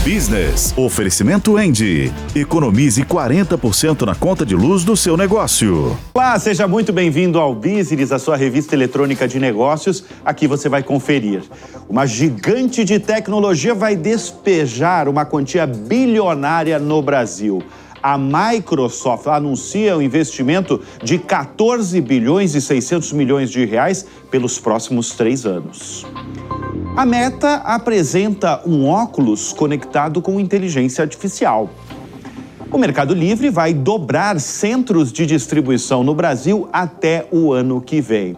Business. Oferecimento Engie. Economize 40% na conta de luz do seu negócio. Olá, seja muito bem-vindo ao Business, a sua revista eletrônica de negócios. Aqui você vai conferir. Uma gigante de tecnologia vai despejar uma quantia bilionária no Brasil. A Microsoft anuncia um investimento de 14 bilhões e 600 milhões de reais pelos próximos 3 anos. A Meta apresenta um óculos conectado com inteligência artificial. O Mercado Livre vai dobrar centros de distribuição no Brasil até o ano que vem.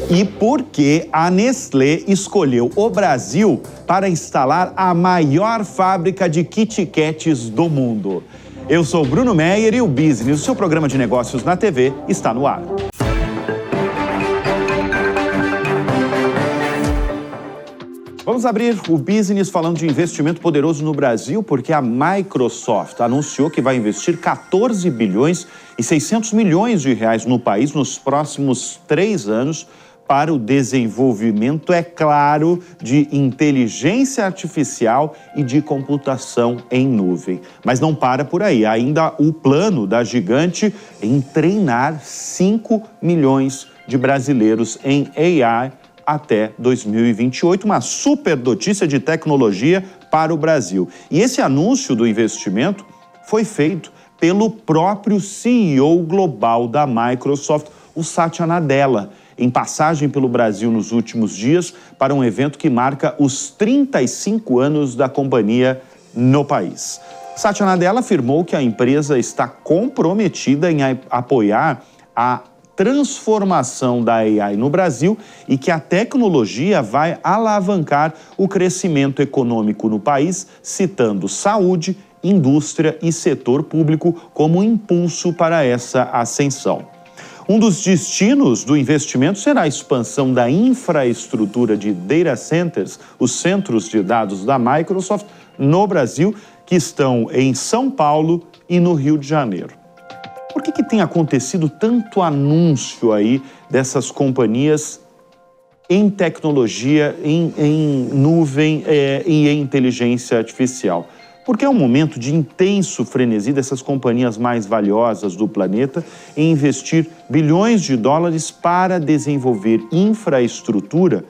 E por que a Nestlé escolheu o Brasil para instalar a maior fábrica de Kit Kats do mundo? Eu sou Bruno Meyer e o Business, o seu programa de negócios na TV, está no ar. Vamos abrir o Business falando de investimento poderoso no Brasil, porque a Microsoft anunciou que vai investir 14 bilhões e 600 milhões de reais no país nos próximos 3 anos para o desenvolvimento, é claro, de inteligência artificial e de computação em nuvem. Mas não para por aí, ainda o plano da gigante em treinar 5 milhões de brasileiros em AI até 2028, uma super notícia de tecnologia para o Brasil. E esse anúncio do investimento foi feito pelo próprio CEO global da Microsoft, o Satya Nadella, em passagem pelo Brasil nos últimos dias para um evento que marca os 35 anos da companhia no país. Satya Nadella afirmou que a empresa está comprometida em apoiar a transformação da AI no Brasil e que a tecnologia vai alavancar o crescimento econômico no país, citando saúde, indústria e setor público como impulso para essa ascensão. Um dos destinos do investimento será a expansão da infraestrutura de data centers, os centros de dados da Microsoft, no Brasil, que estão em São Paulo e no Rio de Janeiro. Por que tem acontecido tanto anúncio aí dessas companhias em tecnologia, em nuvem e em inteligência artificial? Porque é um momento de intenso frenesi dessas companhias mais valiosas do planeta em investir bilhões de dólares para desenvolver infraestrutura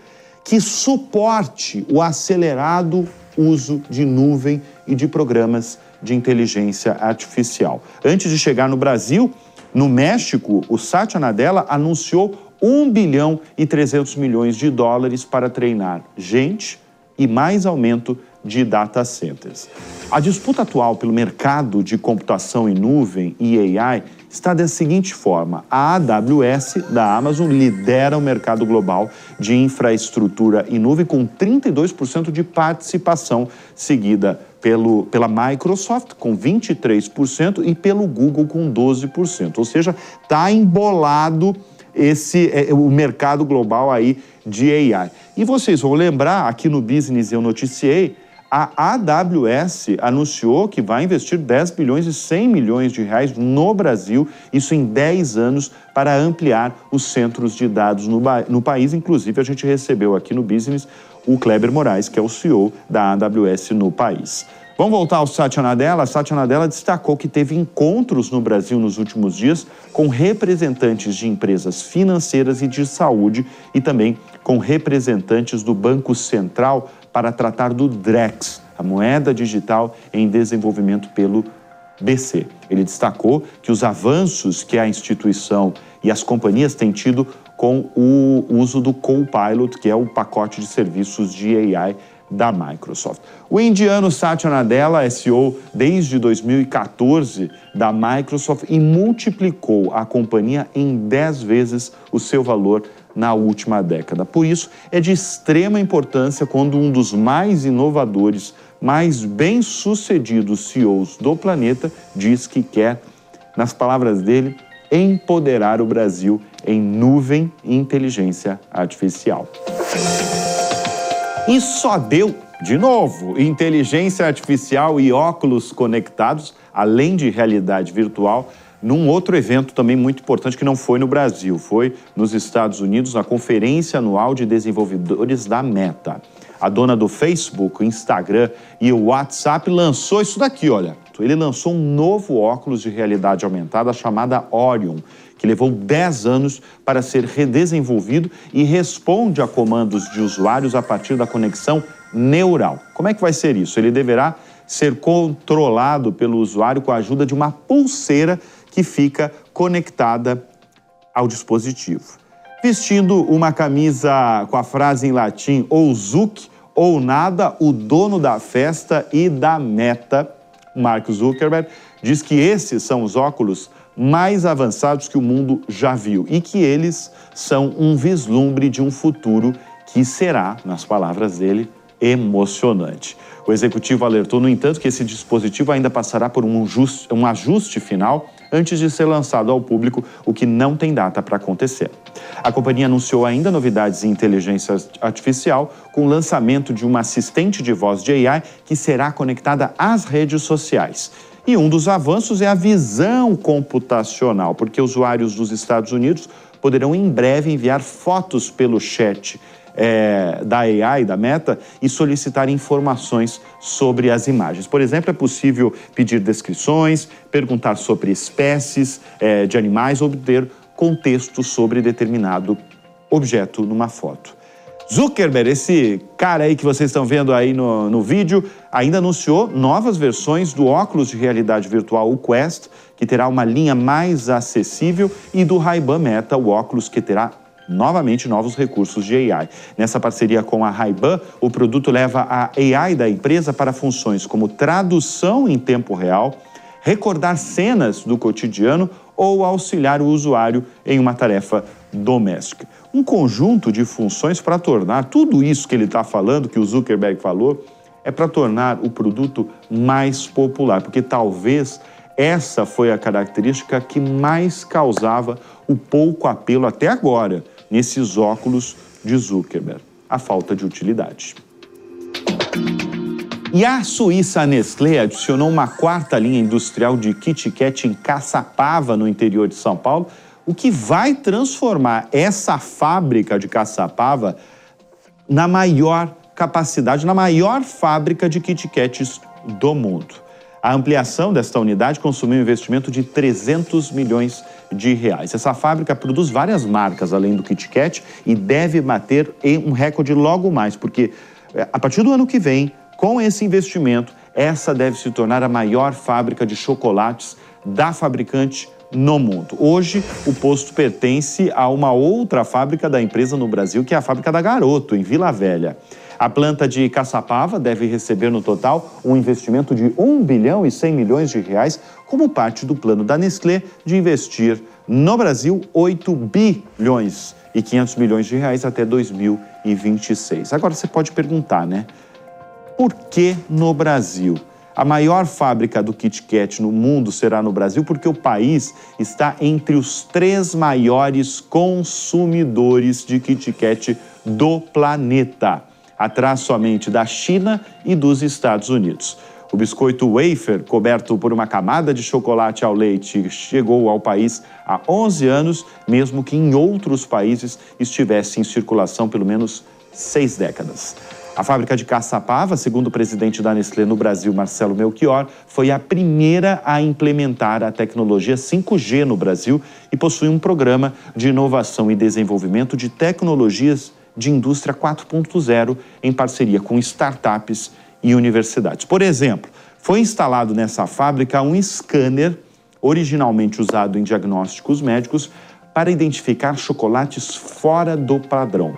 que suporte o acelerado uso de nuvem e de programas de inteligência artificial. Antes de chegar no Brasil, no México, o Satya Nadella anunciou 1 bilhão e 300 milhões de dólares para treinar gente e mais aumento de data centers. A disputa atual pelo mercado de computação em nuvem e AI está da seguinte forma: a AWS da Amazon lidera o mercado global de infraestrutura em nuvem com 32% de participação, seguida pela Microsoft com 23% e pelo Google com 12%. Ou seja, está embolado o mercado global aí de AI. E vocês vão lembrar, aqui no Business eu noticiei, a AWS anunciou que vai investir 10 bilhões e 100 milhões de reais no Brasil, isso em 10 anos, para ampliar os centros de dados no país. Inclusive, a gente recebeu aqui no Business o Kleber Moraes, que é o CEO da AWS no país. Vamos voltar ao Satya Nadella. A Satya Nadella destacou que teve encontros no Brasil nos últimos dias com representantes de empresas financeiras e de saúde e também com representantes do Banco Central para tratar do Drex, a moeda digital em desenvolvimento pelo BC. Ele destacou que os avanços que a instituição e as companhias têm tido com o uso do Copilot, que é o pacote de serviços de AI da Microsoft. O indiano Satya Nadella é CEO desde 2014 da Microsoft e multiplicou a companhia em 10 vezes o seu valor na última década. Por isso, é de extrema importância quando um dos mais inovadores, mais bem-sucedidos CEOs do planeta diz que quer, nas palavras dele, empoderar o Brasil em nuvem e inteligência artificial. E só deu, de novo, inteligência artificial e óculos conectados, além de realidade virtual, num outro evento também muito importante que não foi no Brasil, foi nos Estados Unidos, na Conferência Anual de Desenvolvedores da Meta. a dona do Facebook, o Instagram e o WhatsApp, lançou isso daqui, olha. Ele lançou um novo óculos de realidade aumentada chamada Orion, que levou 10 anos para ser redesenvolvido e responde a comandos de usuários a partir da conexão neural. Como é que vai ser isso? Ele deverá ser controlado pelo usuário com a ajuda de uma pulseira que fica conectada ao dispositivo. Vestindo uma camisa com a frase em latim ou Zuc ou nada, o dono da festa e da Meta, Mark Zuckerberg, diz que esses são os óculos mais avançados que o mundo já viu e que eles são um vislumbre de um futuro que será, nas palavras dele, emocionante. O executivo alertou, no entanto, que esse dispositivo ainda passará por um ajuste final antes de ser lançado ao público, o que não tem data para acontecer. A companhia anunciou ainda novidades em inteligência artificial, com o lançamento de uma assistente de voz de AI que será conectada às redes sociais. E um dos avanços é a visão computacional, porque usuários dos Estados Unidos poderão em breve enviar fotos pelo chat da AI, da Meta, e solicitar informações sobre as imagens. Por exemplo, é possível pedir descrições, perguntar sobre espécies de animais, obter contexto sobre determinado objeto numa foto. Zuckerberg, esse cara aí que vocês estão vendo aí no vídeo, ainda anunciou novas versões do óculos de realidade virtual, o Quest, que terá uma linha mais acessível, e do Ray-Ban Meta, o óculos que terá novamente novos recursos de AI. Nessa parceria com a Ray-Ban, o produto leva a AI da empresa para funções como tradução em tempo real, recordar cenas do cotidiano ou auxiliar o usuário em uma tarefa doméstica. Um conjunto de funções para tornar tudo isso que ele está falando, que o Zuckerberg falou, é para tornar o produto mais popular, porque talvez essa foi a característica que mais causava o pouco apelo até agora nesses óculos de Zuckerberg: a falta de utilidade. E a Suíça Nestlé adicionou uma quarta linha industrial de Kit Kat em Caçapava, no interior de São Paulo, o que vai transformar essa fábrica de Caçapava na maior capacidade, na maior fábrica de Kit Kats do mundo. A ampliação desta unidade consumiu um investimento de 300 milhões de reais. Essa fábrica produz várias marcas além do Kit Kat e deve bater um recorde logo mais, porque a partir do ano que vem, com esse investimento, essa deve se tornar a maior fábrica de chocolates da fabricante no mundo. Hoje, o posto pertence a uma outra fábrica da empresa no Brasil, que é a fábrica da Garoto, em Vila Velha. A planta de Caçapava deve receber no total um investimento de 1 bilhão e 100 milhões de reais, como parte do plano da Nestlé de investir no Brasil 8 bilhões e 500 milhões de reais até 2026. Agora você pode perguntar, né? Por que no Brasil? A maior fábrica do Kit Kat no mundo será no Brasil porque o país está entre os 3 maiores consumidores de Kit Kat do planeta, atrás somente da China e dos Estados Unidos. O biscoito wafer, coberto por uma camada de chocolate ao leite, chegou ao país há 11 anos, mesmo que em outros países estivesse em circulação pelo menos 6 décadas. A fábrica de Caçapava, segundo o presidente da Nestlé no Brasil, Marcelo Melchior, foi a primeira a implementar a tecnologia 5G no Brasil e possui um programa de inovação e desenvolvimento de tecnologias de indústria 4.0 em parceria com startups e universidades. Por exemplo, foi instalado nessa fábrica um scanner originalmente usado em diagnósticos médicos para identificar chocolates fora do padrão.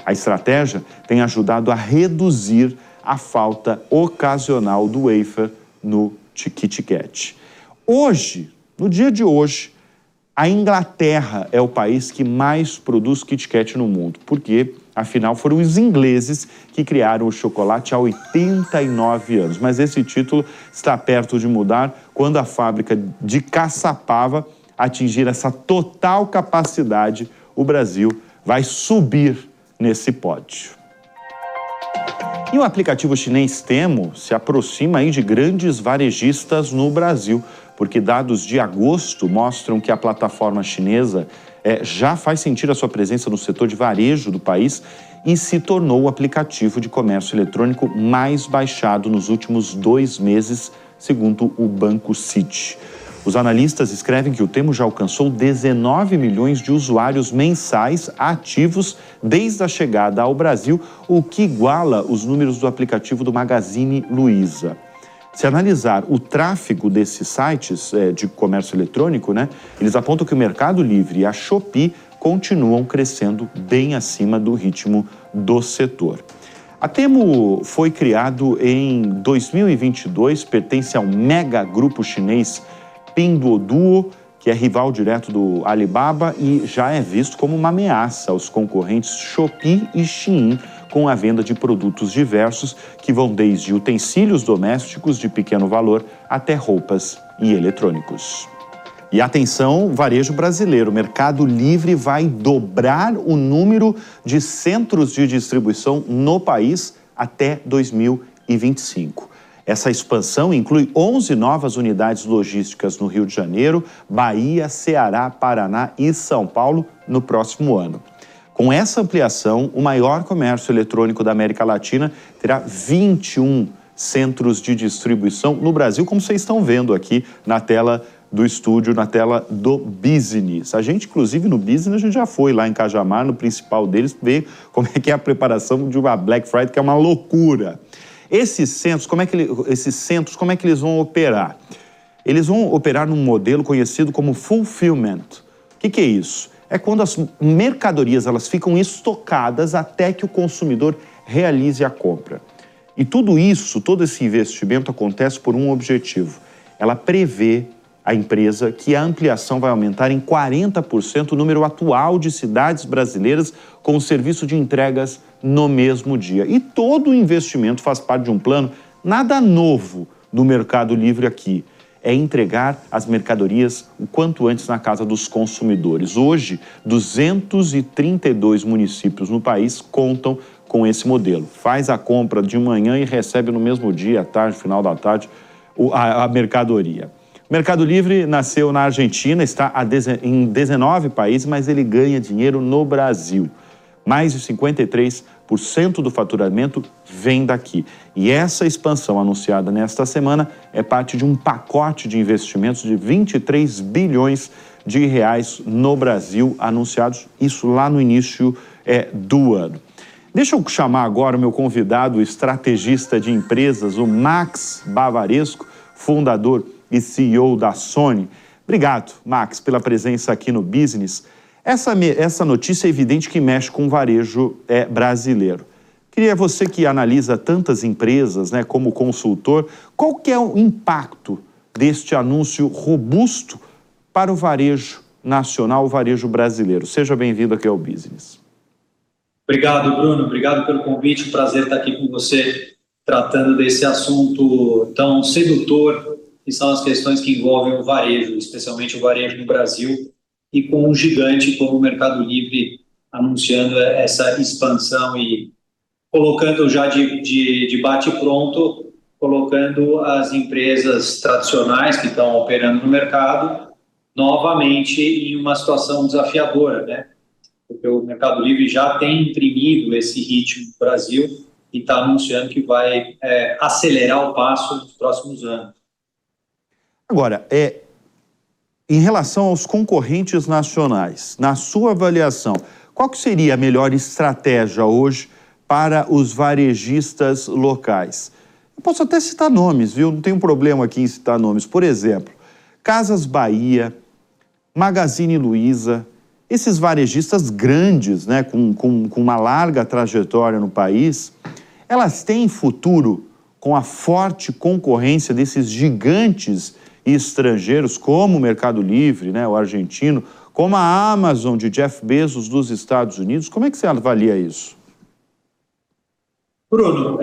A estratégia tem ajudado a reduzir a falta ocasional do wafer no Kit Kat. Hoje, no dia de hoje, a Inglaterra é o país que mais produz Kit Kat no mundo, porque, afinal, foram os ingleses que criaram o chocolate há 89 anos. Mas esse título está perto de mudar quando a fábrica de Caçapava atingir essa total capacidade. O Brasil vai subir nesse pódio. E o aplicativo chinês Temu se aproxima aí de grandes varejistas no Brasil, porque dados de agosto mostram que a plataforma chinesa já faz sentir a sua presença no setor de varejo do país e se tornou o aplicativo de comércio eletrônico mais baixado nos últimos 2 meses, segundo o Banco Citi. Os analistas escrevem que o Temu já alcançou 19 milhões de usuários mensais ativos desde a chegada ao Brasil, o que iguala os números do aplicativo do Magazine Luiza. Se analisar o tráfego desses sites de comércio eletrônico, eles apontam que o Mercado Livre e a Shopee continuam crescendo bem acima do ritmo do setor. A Temu foi criado em 2022, pertence ao mega grupo chinês Pinduoduo, que é rival direto do Alibaba e já é visto como uma ameaça aos concorrentes Shopee e Shein, com a venda de produtos diversos que vão desde utensílios domésticos de pequeno valor até roupas e eletrônicos. E atenção, varejo brasileiro, o Mercado Livre vai dobrar o número de centros de distribuição no país até 2025. Essa expansão inclui 11 novas unidades logísticas no Rio de Janeiro, Bahia, Ceará, Paraná e São Paulo no próximo ano. Com essa ampliação, o maior comércio eletrônico da América Latina terá 21 centros de distribuição no Brasil, como vocês estão vendo aqui na tela do estúdio, na tela do Business. A gente, inclusive, no Business, a gente já foi lá em Cajamar, no principal deles, ver como é que é a preparação de uma Black Friday, que é uma loucura. Esses centros, como é que eles vão operar? Eles vão operar num modelo conhecido como fulfillment. O que é isso? É quando as mercadorias elas ficam estocadas até que o consumidor realize a compra. E tudo isso, todo esse investimento acontece por um objetivo. Ela prevê, a empresa, que a ampliação vai aumentar em 40% o número atual de cidades brasileiras com o serviço de entregas no mesmo dia. E todo o investimento faz parte de um plano, nada novo do Mercado Livre aqui. É entregar as mercadorias o quanto antes na casa dos consumidores. Hoje, 232 municípios no país contam com esse modelo. Faz a compra de manhã e recebe no mesmo dia, à tarde, final da tarde, a mercadoria. O Mercado Livre nasceu na Argentina, está em 19 países, mas ele ganha dinheiro no Brasil. Mais de 53% do faturamento vem daqui. E essa expansão anunciada nesta semana é parte de um pacote de investimentos de 23 bilhões de reais no Brasil, anunciados isso lá no início do ano. Deixa eu chamar agora o meu convidado, o estrategista de empresas, o Max Bavaresco, fundador e CEO da Sony. Obrigado, Max, pela presença aqui no Business. Essa notícia é evidente que mexe com o varejo brasileiro. Queria você que analisa tantas empresas, como consultor, qual que é o impacto deste anúncio robusto para o varejo nacional, o varejo brasileiro? Seja bem-vindo aqui ao Business. Obrigado, Bruno. Obrigado pelo convite. Prazer estar aqui com você, tratando desse assunto tão sedutor, que são as questões que envolvem o varejo, especialmente o varejo no Brasil, e com um gigante como o Mercado Livre anunciando essa expansão e colocando já de bate-pronto, colocando as empresas tradicionais que estão operando no mercado novamente em uma situação desafiadora, Porque o Mercado Livre já tem imprimido esse ritmo no Brasil e está anunciando que vai acelerar o passo nos próximos anos. Agora, em relação aos concorrentes nacionais, na sua avaliação, qual que seria a melhor estratégia hoje para os varejistas locais? Eu posso até citar nomes, viu? Não tenho problema aqui em citar nomes. Por exemplo, Casas Bahia, Magazine Luiza, esses varejistas grandes, com uma larga trajetória no país, elas têm futuro com a forte concorrência desses gigantes estrangeiros, como o Mercado Livre, o argentino, como a Amazon de Jeff Bezos dos Estados Unidos? Como é que você avalia isso? Bruno,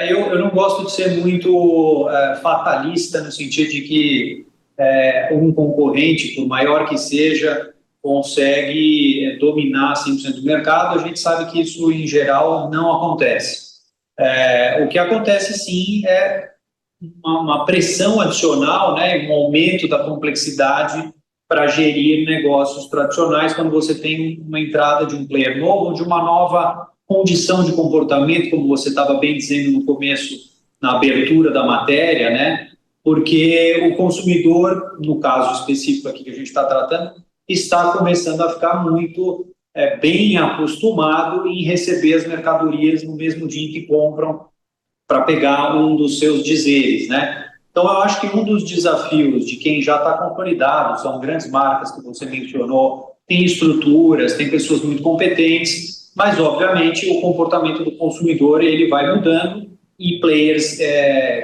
eu não gosto de ser muito fatalista no sentido de que um concorrente, por maior que seja, consegue dominar 100% do mercado. A gente sabe que isso, em geral, não acontece. O que acontece, sim, é uma pressão adicional, um aumento da complexidade para gerir negócios tradicionais quando você tem uma entrada de um player novo, de uma nova condição de comportamento, como você estava bem dizendo no começo, na abertura da matéria, né? Porque o consumidor, no caso específico aqui que a gente está tratando, está começando a ficar muito bem acostumado em receber as mercadorias no mesmo dia em que compram para pegar um dos seus dizeres, né? Então, eu acho que um dos desafios de quem já está consolidado, são grandes marcas que você mencionou, tem estruturas, tem pessoas muito competentes, mas, obviamente, o comportamento do consumidor ele vai mudando e players,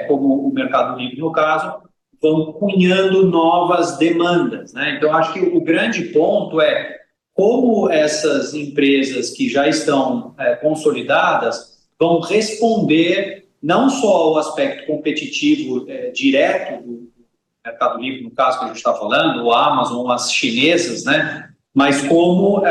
como o Mercado Livre, no caso, vão cunhando novas demandas, né? Então, acho que o grande ponto é como essas empresas que já estão consolidadas vão responder não só ao aspecto competitivo direto do Mercado Livre, no caso que a gente está falando, o Amazon, as chinesas, né? Mas como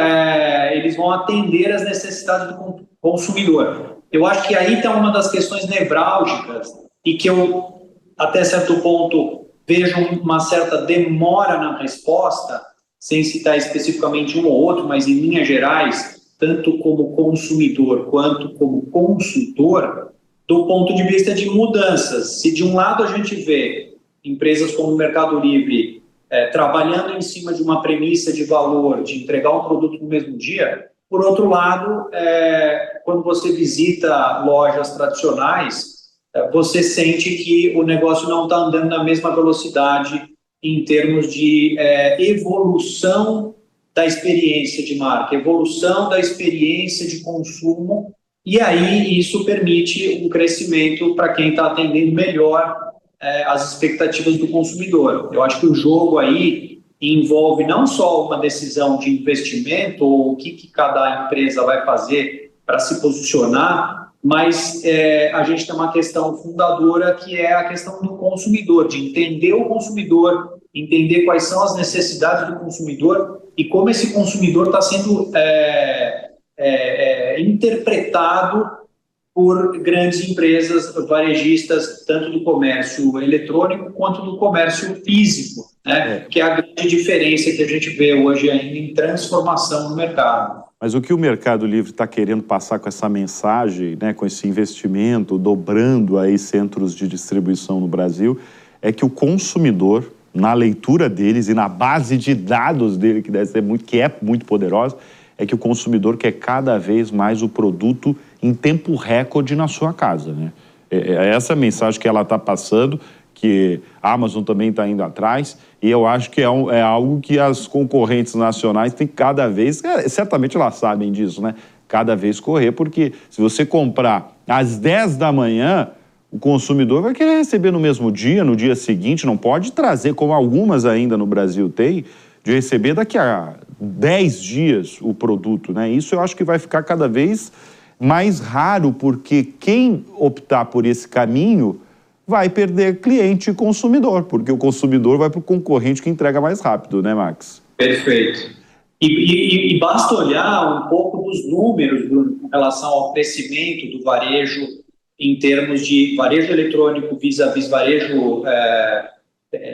eles vão atender às necessidades do consumidor. Eu acho que aí está uma das questões nevrálgicas e que eu, até certo ponto, vejo uma certa demora na resposta, sem citar especificamente um ou outro, mas em linhas gerais, tanto como consumidor quanto como consultor, do ponto de vista de mudanças. Se de um lado a gente vê empresas como o Mercado Livre trabalhando em cima de uma premissa de valor, de entregar um produto no mesmo dia, por outro lado, quando você visita lojas tradicionais, você sente que o negócio não está andando na mesma velocidade em termos de evolução da experiência de marca, evolução da experiência de consumo, e aí isso permite um crescimento para quem está atendendo melhor as expectativas do consumidor. Eu acho que o jogo aí envolve não só uma decisão de investimento ou o que cada empresa vai fazer para se posicionar, mas a gente tem uma questão fundadora que é a questão do consumidor, de entender o consumidor, entender quais são as necessidades do consumidor e como esse consumidor está sendo interpretado por grandes empresas varejistas, tanto do comércio eletrônico quanto do comércio físico, né? Que é a grande diferença que a gente vê hoje ainda em transformação no mercado. Mas o que o Mercado Livre está querendo passar com essa mensagem, né, com esse investimento, dobrando aí centros de distribuição no Brasil, é que o consumidor, na leitura deles e na base de dados dele, que é muito poderosa, é que o consumidor quer cada vez mais o produto em tempo recorde na sua casa, né? É essa mensagem que ela está passando, que a Amazon também está indo atrás, e eu acho que é algo que as concorrentes nacionais têm cada vez, certamente elas sabem disso, né? Cada vez correr, porque se você comprar às 10 da manhã, o consumidor vai querer receber no mesmo dia, no dia seguinte, não pode trazer, como algumas ainda no Brasil têm, de receber daqui a 10 dias o produto, né? Isso eu acho que vai ficar cada vez mais raro, porque quem optar por esse caminho vai perder cliente e consumidor, porque o consumidor vai para o concorrente que entrega mais rápido, né, Max? Perfeito. E basta olhar um pouco dos números, Bruno, com relação ao crescimento do varejo em termos de varejo eletrônico vis-à-vis varejo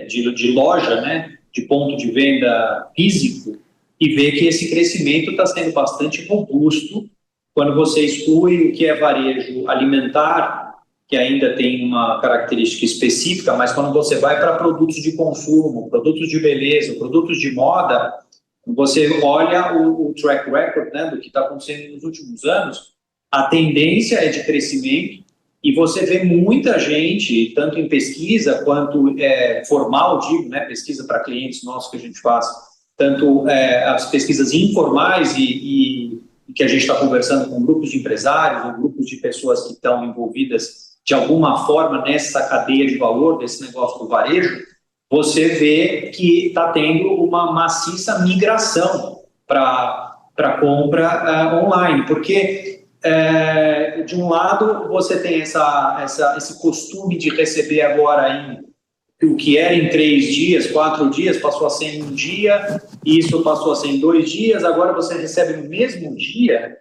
de loja, né, de ponto de venda físico, e ver que esse crescimento está sendo bastante robusto quando você exclui o que é varejo alimentar, que ainda tem uma característica específica, mas quando você vai para produtos de consumo, produtos de beleza, produtos de moda, você olha o track record, né, do que está acontecendo nos últimos anos, a tendência é de crescimento, e você vê muita gente, tanto em pesquisa quanto formal, digo, né, pesquisa para clientes nossos que a gente faz, tanto as pesquisas informais e que a gente está conversando com grupos de empresários ou grupos de pessoas que estão envolvidas de alguma forma nessa cadeia de valor desse negócio do varejo, você vê que está tendo uma maciça migração para compra online, porque de um lado você tem esse costume de receber agora o que era em 3 dias, 4 dias, passou a ser em 1 dia, isso passou a ser em 2 dias, agora você recebe no mesmo dia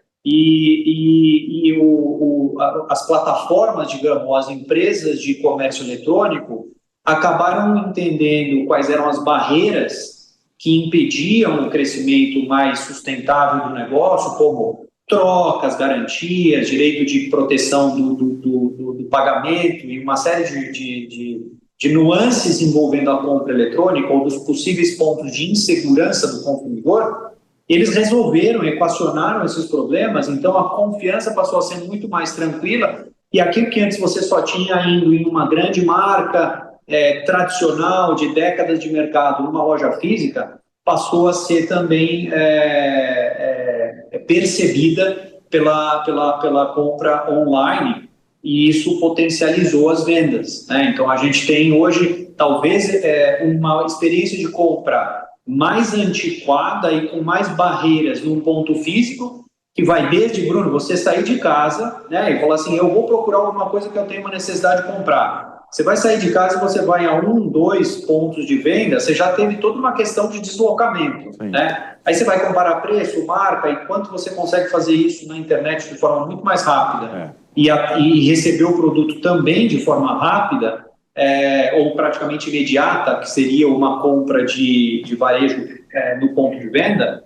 as plataformas, digamos, as empresas de comércio eletrônico acabaram entendendo quais eram as barreiras que impediam o crescimento mais sustentável do negócio, como trocas, garantias, direito de proteção do pagamento e uma série de nuances envolvendo a compra eletrônica ou dos possíveis pontos de insegurança do consumidor, eles resolveram, equacionaram esses problemas, então a confiança passou a ser muito mais tranquila e aquilo que antes você só tinha indo em uma grande marca tradicional de décadas de mercado numa loja física, passou a ser também percebida pela compra online e isso potencializou as vendas, né? Então a gente tem hoje talvez uma experiência de compra mais antiquada e com mais barreiras num ponto físico, que vai desde, Bruno, você sair de casa, né, e falar assim, eu vou procurar alguma coisa que eu tenho uma necessidade de comprar. Você vai sair de casa e você vai a 1, 2 pontos de venda, você já teve toda uma questão de deslocamento, né? Aí você vai comparar preço, marca e quanto você consegue fazer isso na internet de forma muito mais rápida e receber o produto também de forma rápida, ou praticamente imediata, que seria uma compra de varejo no ponto de venda,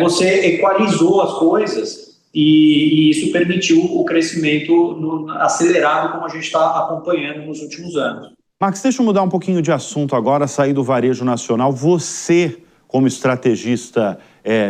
você equalizou as coisas e isso permitiu o crescimento acelerado como a gente está acompanhando nos últimos anos. Max, deixa eu mudar um pouquinho de assunto agora, sair do varejo nacional. Você, como estrategista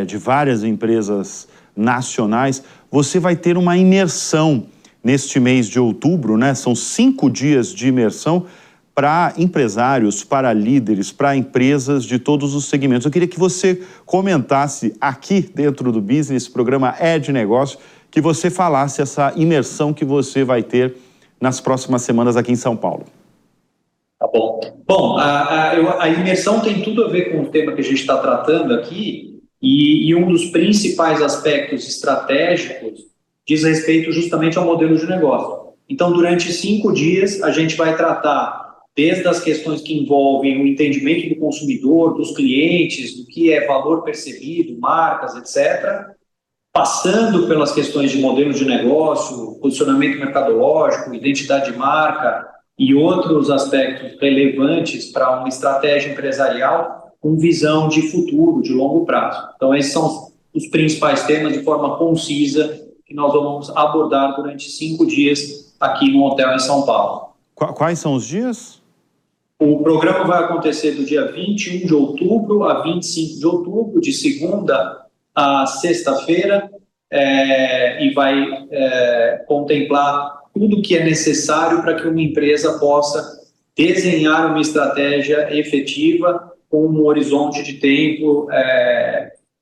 de várias empresas nacionais, você vai ter uma imersão neste mês de outubro, né? São 5 dias de imersão para empresários, para líderes, para empresas de todos os segmentos. Eu queria que você comentasse aqui dentro do Business, programa É de Negócio, que você falasse essa imersão que você vai ter nas próximas semanas aqui em São Paulo. Tá bom. Bom, a imersão tem tudo a ver com o tema que a gente está tratando aqui e um dos principais aspectos estratégicos diz respeito justamente ao modelo de negócio. Então, durante 5 dias, a gente vai tratar desde as questões que envolvem o entendimento do consumidor, dos clientes, do que é valor percebido, marcas, etc., passando pelas questões de modelo de negócio, posicionamento mercadológico, identidade de marca e outros aspectos relevantes para uma estratégia empresarial com visão de futuro, de longo prazo. Então, esses são os principais temas de forma concisa que nós vamos abordar durante 5 dias aqui no hotel em São Paulo. Quais são os dias? O programa vai acontecer do dia 21 de outubro a 25 de outubro, de segunda a sexta-feira, e vai contemplar tudo que é necessário para que uma empresa possa desenhar uma estratégia efetiva com um horizonte de tempo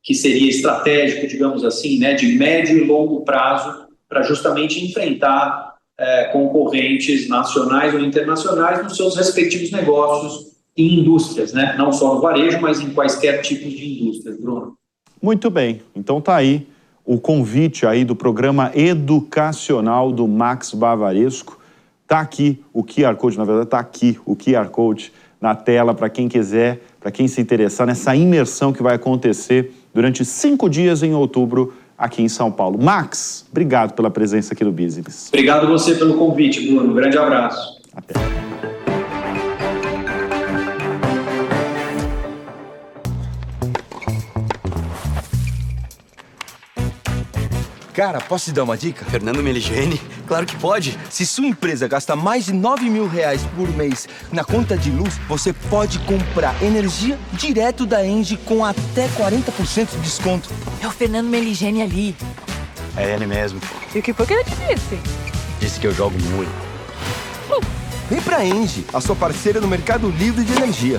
que seria estratégico, digamos assim, né, de médio e longo prazo, para justamente enfrentar concorrentes nacionais ou internacionais nos seus respectivos negócios e indústrias, né? Não só no varejo, mas em quaisquer tipos de indústrias, Bruno. Muito bem, então tá aí o convite aí do programa educacional do Max Bavaresco. Tá aqui o QR Code, na verdade tá aqui o QR Code na tela para quem quiser, para quem se interessar nessa imersão que vai acontecer durante 5 dias em outubro aqui em São Paulo. Max, obrigado pela presença aqui no Business. Obrigado você pelo convite, Bruno. Um grande abraço. Até. Cara, posso te dar uma dica? Fernando Meligeni? Claro que pode. Se sua empresa gasta mais de R$9.000 por mês na conta de luz, você pode comprar energia direto da Engie com até 40% de desconto. É o Fernando Meligeni ali. É ele mesmo. E o que foi que ele te disse? Disse que eu jogo muito. Vem pra Engie, a sua parceira no mercado livre de energia.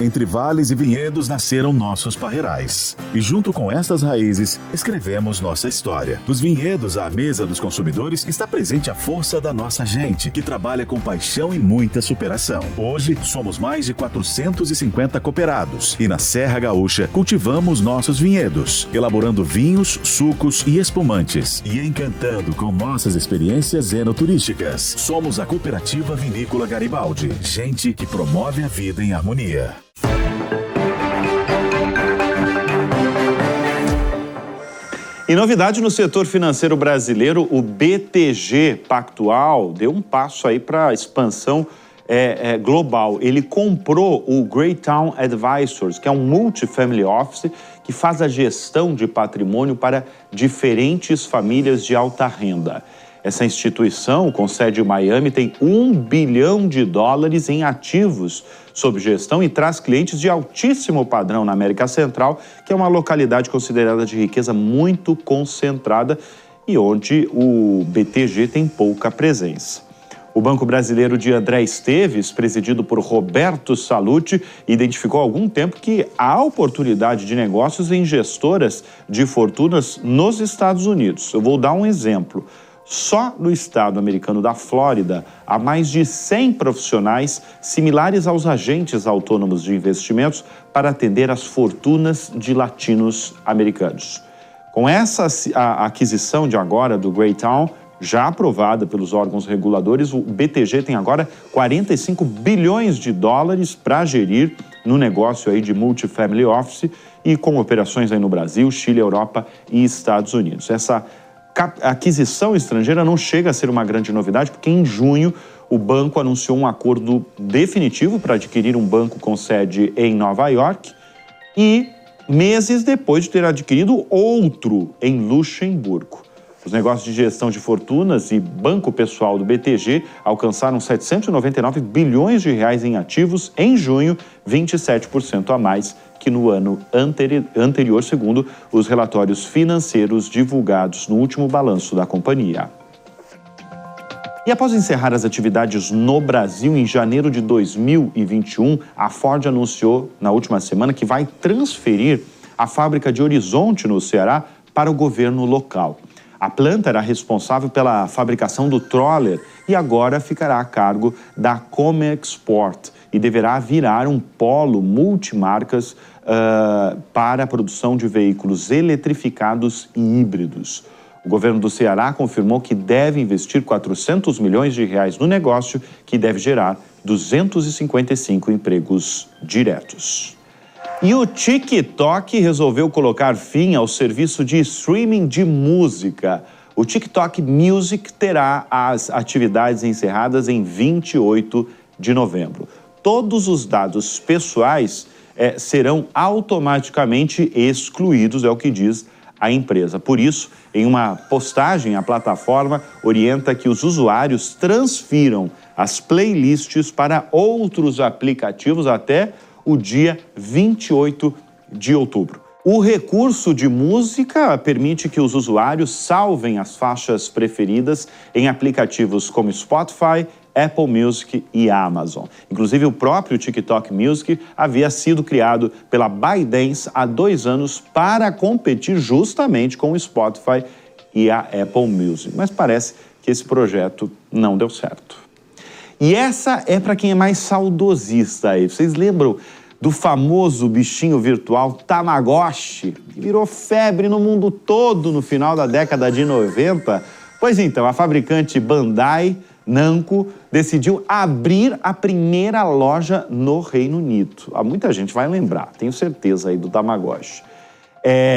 Entre vales e vinhedos nasceram nossos parreirais. E junto com estas raízes, escrevemos nossa história. Dos vinhedos à mesa dos consumidores está presente a força da nossa gente, que trabalha com paixão e muita superação. Hoje, somos mais de 450 cooperados e na Serra Gaúcha cultivamos nossos vinhedos, elaborando vinhos, sucos e espumantes e encantando com nossas experiências enoturísticas. Somos a Cooperativa Vinícola Garibaldi, gente que promove a vida em harmonia. E novidade no setor financeiro brasileiro, o BTG Pactual deu um passo aí para a expansão global. Ele comprou o Greytown Advisors, que é um multifamily office que faz a gestão de patrimônio para diferentes famílias de alta renda. Essa instituição, com sede em Miami, tem $1 bilhão em ativos sob gestão e traz clientes de altíssimo padrão na América Central, que é uma localidade considerada de riqueza muito concentrada e onde o BTG tem pouca presença. O Banco Brasileiro de André Esteves, presidido por Roberto Salluti, identificou há algum tempo que há oportunidade de negócios em gestoras de fortunas nos Estados Unidos. Eu vou dar um exemplo. Só no estado americano da Flórida, há mais de 100 profissionais similares aos agentes autônomos de investimentos para atender às fortunas de latinos americanos. Com essa aquisição de agora do Greytown, já aprovada pelos órgãos reguladores, o BTG tem agora $45 bilhões para gerir no negócio aí de multifamily office e com operações aí no Brasil, Chile, Europa e Estados Unidos. Essa aquisição estrangeira não chega a ser uma grande novidade, porque em junho o banco anunciou um acordo definitivo para adquirir um banco com sede em Nova York e meses depois de ter adquirido outro em Luxemburgo. Os negócios de gestão de fortunas e banco pessoal do BTG alcançaram $799 bilhões em ativos em junho, 27% a mais que no ano anterior, segundo os relatórios financeiros divulgados no último balanço da companhia. E após encerrar as atividades no Brasil em janeiro de 2021, a Ford anunciou na última semana que vai transferir a fábrica de Horizonte, no Ceará, para o governo local. A planta era responsável pela fabricação do Troller e agora ficará a cargo da Comexport e deverá virar um polo multimarcas para a produção de veículos eletrificados e híbridos. O governo do Ceará confirmou que deve investir R$400 milhões no negócio, que deve gerar 255 empregos diretos. E o TikTok resolveu colocar fim ao serviço de streaming de música. O TikTok Music terá as atividades encerradas em 28 de novembro. Todos os dados pessoais serão automaticamente excluídos, é o que diz a empresa. Por isso, em uma postagem, a plataforma orienta que os usuários transfiram as playlists para outros aplicativos até o dia 28 de outubro. O recurso de música permite que os usuários salvem as faixas preferidas em aplicativos como Spotify, Apple Music e Amazon. Inclusive, o próprio TikTok Music havia sido criado pela ByteDance há 2 anos para competir justamente com o Spotify e a Apple Music. Mas parece que esse projeto não deu certo. E essa é para quem é mais saudosista aí. Vocês lembram do famoso bichinho virtual Tamagotchi, que virou febre no mundo todo no final da década de 90? Pois então, a fabricante Bandai Namco decidiu abrir a primeira loja no Reino Unido. Muita gente vai lembrar, tenho certeza aí do Tamagotchi.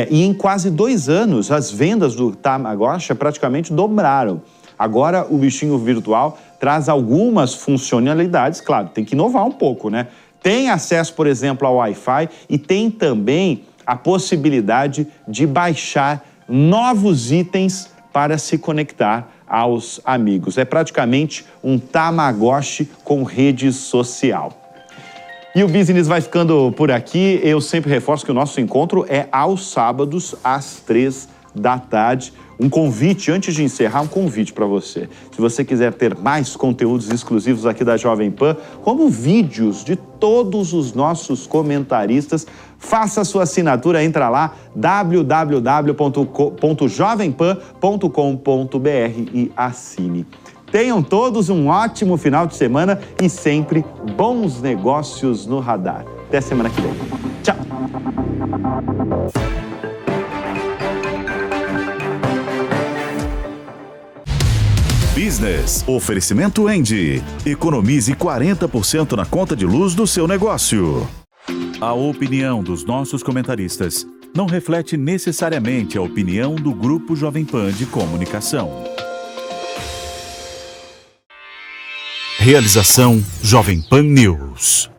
E em quase 2 anos, as vendas do Tamagotchi praticamente dobraram. Agora, o bichinho virtual traz algumas funcionalidades, claro, tem que inovar um pouco, né? Tem acesso, por exemplo, ao Wi-Fi e tem também a possibilidade de baixar novos itens para se conectar aos amigos. É praticamente um Tamagotchi com rede social. E o Business vai ficando por aqui. Eu sempre reforço que o nosso encontro é aos sábados, às 3 da tarde. Um convite, antes de encerrar, um convite para você. Se você quiser ter mais conteúdos exclusivos aqui da Jovem Pan, como vídeos de todos os nossos comentaristas, faça a sua assinatura, entra lá, www.jovempan.com.br e assine. Tenham todos um ótimo final de semana e sempre bons negócios no radar. Até semana que vem. Tchau! Business. Oferecimento Engie. Economize 40% na conta de luz do seu negócio. A opinião dos nossos comentaristas não reflete necessariamente a opinião do Grupo Jovem Pan de Comunicação. Realização Jovem Pan News.